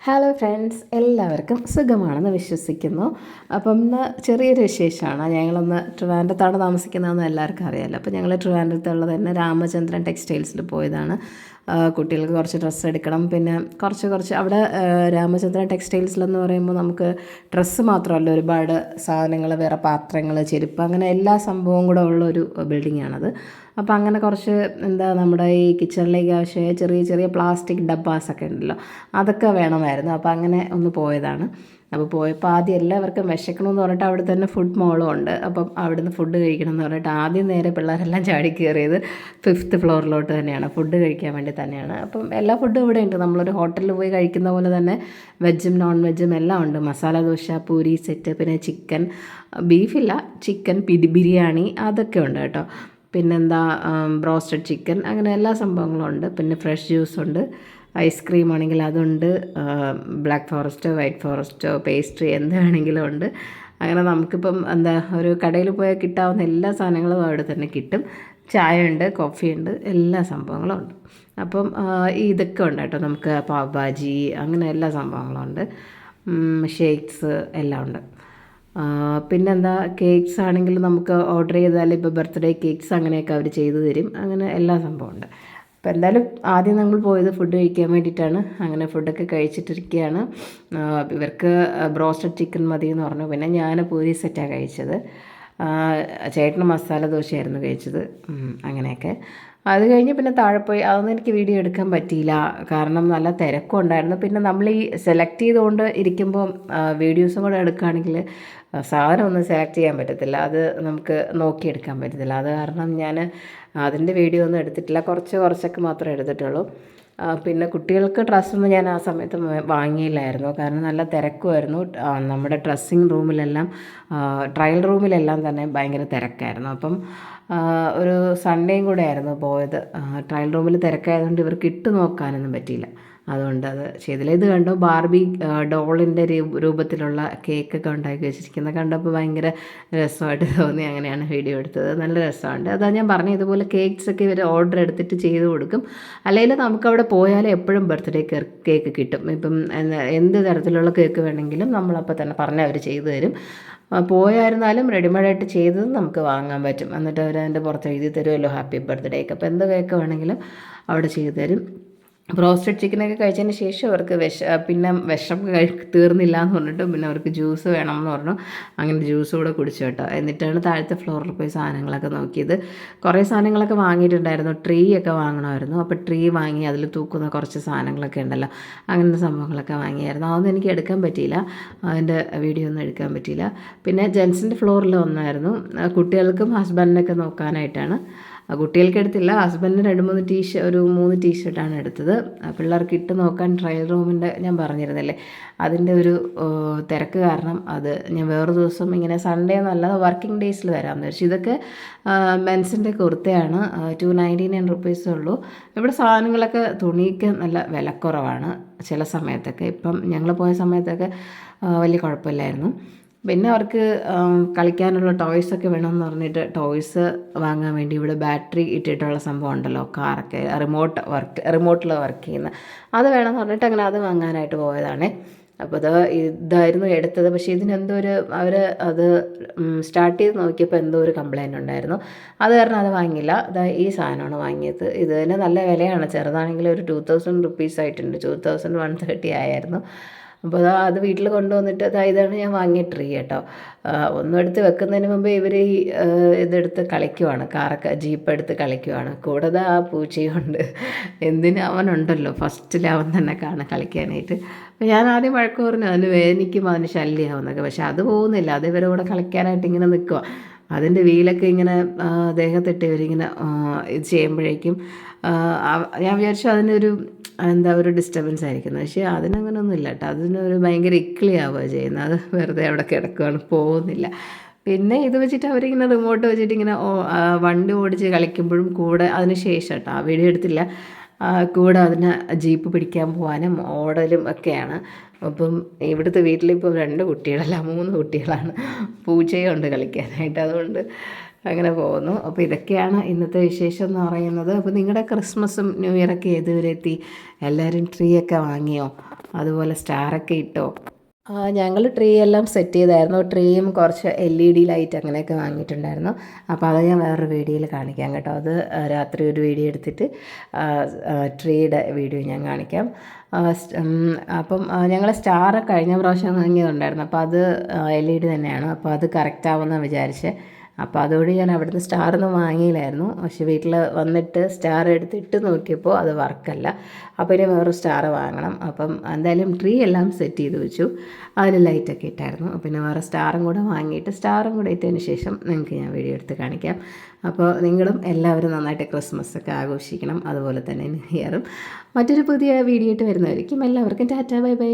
Hello friends, എല്ലാവർക്കും സുഖമാണെന്ന് വിശ്വസിക്കുന്നു. അപ്പം ഇന്ന് ചെറിയൊരു വിശേഷമാണ്. ഞങ്ങളൊന്ന് ട്രിവാൻഡ്രത്താണ് താമസിക്കുന്നതെന്ന് എല്ലാവർക്കും അറിയാമല്ലോ. അപ്പോൾ ഞങ്ങൾ ട്രിവാൻഡ്രത്തുള്ള തന്നെ രാമചന്ദ്രൻ ടെക്സ്റ്റൈൽസിൽ പോയതാണ്. കുട്ടികൾക്ക് കുറച്ച് ഡ്രസ്സ് എടുക്കണം. പിന്നെ കുറച്ച് അവിടെ രാമചന്ദ്രൻ ടെക്സ്റ്റൈൽസിലെന്ന് പറയുമ്പോൾ നമുക്ക് ഡ്രസ്സ് മാത്രമല്ല, ഒരുപാട് സാധനങ്ങൾ, വേറെ പാത്രങ്ങൾ, ചെരുപ്പ്, അങ്ങനെ എല്ലാ സംഭവവും കൂടെ ഉള്ള ഒരു ബിൽഡിങ്ങാണത്. അപ്പോൾ അങ്ങനെ കുറച്ച് നമ്മുടെ ഈ കിച്ചണിലേക്ക് ആവശ്യമായ ചെറിയ ചെറിയ പ്ലാസ്റ്റിക് ഡബ്ബാസൊക്കെ ഉണ്ടല്ലോ, അതൊക്കെ വേണമായിരുന്നു. അപ്പോൾ അങ്ങനെ ഒന്ന് പോയതാണ്. അപ്പോൾ പോയപ്പോൾ ആദ്യം എല്ലാവർക്കും വിശക്കണമെന്ന് പറഞ്ഞിട്ട് അവിടെ തന്നെ ഫുഡ് മോളും ഉണ്ട്. അപ്പം അവിടുന്ന് ഫുഡ് കഴിക്കണം എന്ന് പറഞ്ഞിട്ട് ആദ്യം നേരെ പിള്ളേരെല്ലാം ചാടി കയറിയത് 5th ഫ്ലോറിലോട്ട് തന്നെയാണ്, ഫുഡ് കഴിക്കാൻ വേണ്ടി തന്നെയാണ്. അപ്പം എല്ലാ ഫുഡും ഇവിടെ ഉണ്ട്. നമ്മളൊരു ഹോട്ടലിൽ പോയി കഴിക്കുന്ന പോലെ തന്നെ വെജും നോൺ വെജും എല്ലാം ഉണ്ട്. മസാല ദോശ, പൂരി സെറ്റ്, പിന്നെ ചിക്കൻ, ബീഫില്ല, ചിക്കൻ ബിരിയാണി അതൊക്കെ ഉണ്ട് കേട്ടോ. പിന്നെന്താ ബ്രോസ്റ്റഡ് ചിക്കൻ, അങ്ങനെ എല്ലാ സംഭവങ്ങളും ഉണ്ട്. പിന്നെ ഫ്രഷ് ജ്യൂസ് ഉണ്ട്, ഐസ്ക്രീം ആണെങ്കിൽ അതുണ്ട്, ബ്ലാക്ക് ഫോറസ്റ്റോ വൈറ്റ് ഫോറസ്റ്റോ പേസ്ട്രി എന്ത് വേണമെങ്കിലും ഉണ്ട്. അങ്ങനെ നമുക്കിപ്പം ഒരു കടയിൽ പോയാൽ കിട്ടാവുന്ന എല്ലാ സാധനങ്ങളും അവിടെ തന്നെ കിട്ടും. ചായ ഉണ്ട്, കോഫി ഉണ്ട്, എല്ലാ സംഭവങ്ങളും ഉണ്ട്. അപ്പം ഇതൊക്കെ ഉണ്ട് കേട്ടോ. നമുക്ക് പാവ് ഭാജി, അങ്ങനെ എല്ലാ സംഭവങ്ങളും ഉണ്ട്. ഷേക്സ് എല്ലാം ഉണ്ട്. പിന്നെന്താ, കേക്ക്സ് ആണെങ്കിൽ നമുക്ക് ഓർഡർ ചെയ്താൽ ഇപ്പോൾ ബർത്ത്ഡേ കേക്ക്സ് അങ്ങനെയൊക്കെ അവർ ചെയ്തു തരും. അങ്ങനെ എല്ലാ സംഭവമുണ്ട്. അപ്പോൾ എന്തായാലും ആദ്യം നമ്മൾ പോയത് ഫുഡ് കഴിക്കാൻ വേണ്ടിയിട്ടാണ്. അങ്ങനെ ഫുഡൊക്കെ കഴിച്ചിട്ടിരിക്കുകയാണ്. ഇവർക്ക് ബ്രോസ്റ്റഡ് ചിക്കൻ മതി എന്ന് പറഞ്ഞു. പിന്നെ ഞാൻ പൂരി സെറ്റാണ് കഴിച്ചത്. ചേട്ടന് മസാല ദോശയായിരുന്നു കഴിച്ചത്. അങ്ങനെയൊക്കെ അത് കഴിഞ്ഞ് പിന്നെ താഴെ പോയി. അതൊന്നും എനിക്ക് വീഡിയോ എടുക്കാൻ പറ്റിയില്ല, കാരണം നല്ല തിരക്കും ഉണ്ടായിരുന്നു. പിന്നെ നമ്മൾ ഈ സെലക്ട് ചെയ്തുകൊണ്ട് ഇരിക്കുമ്പോൾ വീഡിയോസും കൂടെ എടുക്കുകയാണെങ്കിൽ സാധനം ഒന്നും സെലക്ട് ചെയ്യാൻ പറ്റത്തില്ല, അത് നമുക്ക് നോക്കിയെടുക്കാൻ പറ്റത്തില്ല. അത് കാരണം ഞാൻ അതിൻ്റെ വീഡിയോ ഒന്നും എടുത്തിട്ടില്ല, കുറച്ചൊക്കെ മാത്രമേ എടുത്തിട്ടുള്ളൂ. പിന്നെ കുട്ടികൾക്ക് ഡ്രസ്സൊന്നും ഞാൻ ആ സമയത്ത് വാങ്ങിയില്ലായിരുന്നു, കാരണം നല്ല തിരക്കുമായിരുന്നു. നമ്മുടെ ഡ്രസ്സിങ് റൂമിലെല്ലാം, ട്രയൽ റൂമിലെല്ലാം തന്നെ ഭയങ്കര തിരക്കായിരുന്നു. അപ്പം ഒരു സൺഡേയും കൂടെ ആയിരുന്നു പോയത്. ട്രയൽ റൂമിൽ തിരക്കായതുകൊണ്ട് ഇവർക്ക് ഇട്ട് നോക്കാനൊന്നും പറ്റിയില്ല, അതുകൊണ്ട് അത് ചെയ്തില്ല. ഇത് കണ്ടോ, ബാർബി ഡോളിൻ്റെ രൂപത്തിലുള്ള കേക്കൊക്കെ ഉണ്ടാക്കി വെച്ചിരിക്കുന്നത് കണ്ടപ്പോൾ ഭയങ്കര രസമായിട്ട് തോന്നി. അങ്ങനെയാണ് വീഡിയോ എടുത്തത്. നല്ല രസമുണ്ട്. അതാ ഞാൻ പറഞ്ഞത്, ഇതുപോലെ കേക്ക്സൊക്കെ ഇവർ ഓർഡർ എടുത്തിട്ട് ചെയ്ത് കൊടുക്കും. അല്ലെങ്കിൽ നമുക്കവിടെ പോയാൽ എപ്പോഴും ബർത്ത്ഡേ കേക്ക് കിട്ടും. ഇപ്പം എന്ത് തരത്തിലുള്ള കേക്ക് വേണമെങ്കിലും നമ്മളപ്പോൾ തന്നെ പറഞ്ഞാൽ അവർ ചെയ്തു തരും. പോയായിരുന്നാലും റെഡിമെയ്ഡായിട്ട് ചെയ്തത് നമുക്ക് വാങ്ങാൻ പറ്റും. എന്നിട്ട് അവർ അതിൻ്റെ പുറത്ത് എഴുതി തരുമല്ലോ ഹാപ്പി ബർത്ത്ഡേക്ക്. അപ്പോൾ എന്ത് കേക്ക് വേണമെങ്കിലും അവിടെ ചെയ്തു തരും. ബ്രോസ്റ്റഡ് ചിക്കനൊക്കെ കഴിച്ചതിന് ശേഷം അവർക്ക് പിന്നെ വിഷം തീർന്നില്ല എന്ന് പറഞ്ഞിട്ട് പിന്നെ അവർക്ക് ജ്യൂസ് വേണം എന്ന് പറഞ്ഞു. അങ്ങനെ ജ്യൂസ് കൂടെ കുടിച്ചു കേട്ടോ. എന്നിട്ടാണ് താഴത്തെ ഫ്ലോറിൽ പോയി സാധനങ്ങളൊക്കെ നോക്കിയത്. കുറേ സാധനങ്ങളൊക്കെ വാങ്ങിയിട്ടുണ്ടായിരുന്നു. ട്രീ ഒക്കെ വാങ്ങണമായിരുന്നു. അപ്പോൾ ട്രീ വാങ്ങി, അതിൽ തൂക്കുന്ന കുറച്ച് സാധനങ്ങളൊക്കെ ഉണ്ടല്ലോ, അങ്ങനത്തെ സംഭവങ്ങളൊക്കെ വാങ്ങിയായിരുന്നു. അതൊന്നും എനിക്ക് എടുക്കാൻ പറ്റിയില്ല, അതിൻ്റെ വീഡിയോ ഒന്നും എടുക്കാൻ പറ്റിയില്ല. പിന്നെ ജെൻസിൻ്റെ ഫ്ലോറിൽ ഒന്നായിരുന്നു, കുട്ടികൾക്കും ഹസ്ബൻഡിനൊക്കെ നോക്കാനായിട്ടാണ്. കുട്ടികൾക്ക് എടുത്തില്ല, ഹസ്ബൻഡിന് 3 ടീഷർട്ടാണ് എടുത്തത്. പിള്ളേർക്ക് ഇട്ട് നോക്കാൻ ട്രയൽ റൂമിൻ്റെ ഞാൻ പറഞ്ഞിരുന്നില്ലേ, അതിൻ്റെ ഒരു തിരക്ക് കാരണം അത് ഞാൻ വേറൊരു ദിവസം ഇങ്ങനെ സൺഡേ എന്നല്ല വർക്കിംഗ് ഡേയ്സിൽ വരാമെന്ന് വെച്ചു. ഇതൊക്കെ മെൻസിൻ്റെ കുർത്തയാണ്, 299 റുപ്പീസേ ഉള്ളൂ. ഇവിടെ സാധനങ്ങളൊക്കെ, തുണിക്ക് നല്ല വിലക്കുറവാണ് ചില സമയത്തൊക്കെ. ഇപ്പം ഞങ്ങൾ പോയ സമയത്തൊക്കെ വലിയ കുഴപ്പമില്ലായിരുന്നു. പിന്നെ അവർക്ക് കളിക്കാനുള്ള ടോയ്സൊക്കെ വേണമെന്ന് പറഞ്ഞിട്ട് ടോയ്സ് വാങ്ങാൻ വേണ്ടി ഇവിടെ ബാറ്ററി ഇട്ടിട്ടുള്ള സംഭവം ഉണ്ടല്ലോ, കാറൊക്കെ റിമോട്ടിൽ വർക്ക് ചെയ്യുന്ന, അത് വേണമെന്ന് പറഞ്ഞിട്ട് അങ്ങനെ അത് വാങ്ങാനായിട്ട് പോയതാണ്. അപ്പോൾ ഇതായിരുന്നു എടുത്തത്. പക്ഷേ ഇതിനെന്തോ അവർ അത് സ്റ്റാർട്ട് ചെയ്ത് നോക്കിയപ്പോൾ എന്തോ ഒരു കംപ്ലയിൻ്റ് ഉണ്ടായിരുന്നു. അത് കാരണം അത് വാങ്ങിയില്ല. ഈ സാധനമാണ് വാങ്ങിയത്. ഇത് തന്നെ നല്ല വിലയാണ്. ചെറുതാണെങ്കിൽ ഒരു 2000 റുപ്പീസ് ആയിട്ടുണ്ട്, 2130 ആയിരുന്നു. അപ്പോൾ അത് വീട്ടിൽ കൊണ്ടുവന്നിട്ട് ഇതാണ് ഞാൻ വാങ്ങിയ ട്രീ കേട്ടോ. ഒന്നും എടുത്ത് വെക്കുന്നതിന് മുമ്പ് ഇവർ ഈ ഇതെടുത്ത് കളിക്കുവാണ്, കാറൊക്കെ ജീപ്പ് എടുത്ത് കളിക്കുവാണ്. കൂടാതെ ആ പൂച്ചയുണ്ട്. എന്തിനും അവനുണ്ടല്ലോ, ഫസ്റ്റിൽ അവൻ തന്നെ കാണാൻ കളിക്കാനായിട്ട്. അപ്പോൾ ഞാൻ ആദ്യം വഴക്ക് പറഞ്ഞു, അതിന് വേദനിക്കും, അതിന് ശല്യമാവുന്നൊക്കെ. പക്ഷെ അത് പോകുന്നില്ല, അത് ഇവരെ കൂടെ കളിക്കാനായിട്ട് ഇങ്ങനെ നിൽക്കുക. അതിൻ്റെ വീലൊക്കെ ഇങ്ങനെ ദേഹത്തിട്ട് ഇവരിങ്ങനെ ഇത് ചെയ്യുമ്പോഴേക്കും ഞാൻ വിചാരിച്ചു അതിനൊരു ഒരു ഡിസ്റ്റർബൻസ് ആയിരിക്കുന്നത്. പക്ഷേ അതിനങ്ങനെയൊന്നും ഇല്ല കേട്ടോ. അതിനൊരു ഭയങ്കര ഇക്കിളിയാവുക ചെയ്യുന്നത്. അത് വെറുതെ അവിടെ കിടക്കുകയാണ്, പോകുന്നില്ല. പിന്നെ ഇത് വെച്ചിട്ട് അവരിങ്ങനെ റിമോട്ട് വെച്ചിട്ട് ഇങ്ങനെ വണ്ടി ഓടിച്ച് കളിക്കുമ്പോഴും കൂടെ, അതിന് ശേഷം കേട്ടോ, ആ വീഡിയോ എടുത്തില്ല, കൂടെ അതിന് ജീപ്പ് പിടിക്കാൻ പോകാനും ഓടലും ഒക്കെയാണ്. അപ്പം ഇവിടുത്തെ വീട്ടിലിപ്പോൾ 2 കുട്ടികളല്ല, 3 കുട്ടികളാണ്. പൂച്ചയും ഉണ്ട് കളിക്കാനായിട്ട്. അതുകൊണ്ട് അങ്ങനെ പോകുന്നു. അപ്പോൾ ഇതൊക്കെയാണ് ഇന്നത്തെ വിശേഷം എന്ന് പറയുന്നത്. അപ്പോൾ നിങ്ങളുടെ ക്രിസ്മസും ന്യൂ ഇയറൊക്കെ ഏതുവരെ എത്തി? എല്ലാവരും ട്രീ ഒക്കെ വാങ്ങിയോ? അതുപോലെ സ്റ്റാറൊക്കെ ഇട്ടോ. ഞങ്ങൾ ട്രീ എല്ലാം സെറ്റ് ചെയ്തായിരുന്നു. ട്രീയും കുറച്ച് LED ലൈറ്റ് അങ്ങനെയൊക്കെ വാങ്ങിയിട്ടുണ്ടായിരുന്നു. അപ്പോൾ അത് ഞാൻ വേറൊരു വീഡിയോയിൽ കാണിക്കാം കേട്ടോ. അത് രാത്രി ഒരു വീഡിയോ എടുത്തിട്ട് ട്രീയുടെ വീഡിയോ ഞാൻ കാണിക്കാം. അപ്പം ഞങ്ങൾ സ്റ്റാർ കഴിഞ്ഞ പ്രാവശ്യം വാങ്ങിയതുണ്ടായിരുന്നു. അപ്പോൾ അത് LED തന്നെയാണ്. അപ്പോൾ അത് കറക്റ്റ് ആവുമെന്നാണ് വിചാരിച്ചത്. അപ്പോൾ അതുകൊണ്ട് ഞാൻ അവിടുന്ന് സ്റ്റാറൊന്നും വാങ്ങിയില്ലായിരുന്നു. പക്ഷേ വീട്ടിൽ വന്നിട്ട് സ്റ്റാർ എടുത്തിട്ട് നോക്കിയപ്പോൾ അത് വർക്കല്ല. അപ്പോൾ ഇനി വേറൊരു സ്റ്റാർ വാങ്ങണം. അപ്പം എന്തായാലും ട്രീ എല്ലാം സെറ്റ് ചെയ്ത് വെച്ചു. അതിൽ ലൈറ്റൊക്കെ ഇട്ടായിരുന്നു. പിന്നെ വേറെ സ്റ്റാറും കൂടെ വാങ്ങിയിട്ട് സ്റ്റാറും കൂടെ ഇട്ടതിന് ശേഷം നിങ്ങൾക്ക് ഞാൻ വീഡിയോ എടുത്ത് കാണിക്കാം. അപ്പോൾ നിങ്ങളും എല്ലാവരും നന്നായിട്ട് ക്രിസ്മസൊക്കെ ആഘോഷിക്കണം. അതുപോലെ തന്നെ ന്യൂ ഇയറും. മറ്റൊരു പുതിയ വീഡിയോ ആയിട്ട് വരുന്നതായിരിക്കും. എല്ലാവർക്കും ടാറ്റാ ബൈ ബൈ.